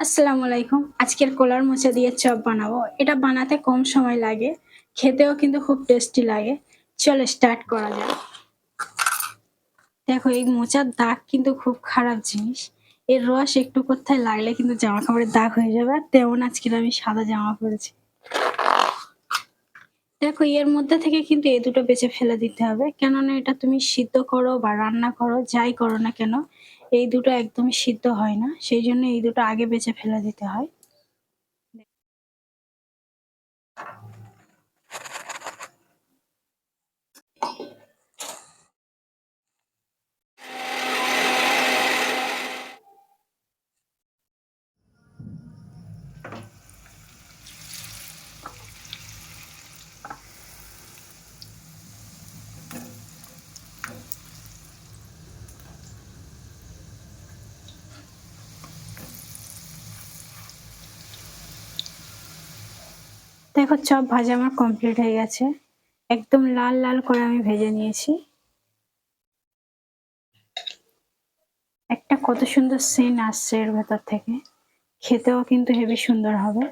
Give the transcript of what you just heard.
আসসালামু আলাইকুম। আজকের কলার মোচা দিয়ে চপ বানাবো। এটা বানাতে কম সময় লাগে, খেতেও কিন্তু খুব টেস্টি লাগে। চলো স্টার্ট করা যাক। দেখো এই মোচার দাগ কিন্তু খুব খারাপ জিনিস। এর রস একটু কোথায় লাগলে কিন্তু জামা কাপড়ের দাগ হয়ে যাবে। তেমন আজকের আমি সাদা জামা পরেছি। দেখো এর মধ্যে থেকে কিন্তু এই দুটো বেছে ফেলে দিতে হবে, কেননা এটা তুমি সিদ্ধ করো বা রান্না করো যাই করো না কেন এই দুটো একদমই সিদ্ধ হয় না, সেই জন্য এই দুটো আগে বেছে ফেলে দিতে হয়। দেখো চপ ভাজা আমার কমপ্লিট হয়ে গেছে। একদম লাল লাল করে আমি ভেজে নিয়েছি। একটা কত সুন্দর সেন্ট আসছে এর ভেতর থেকে, খেতেও কিন্তু হেবি সুন্দর হবে।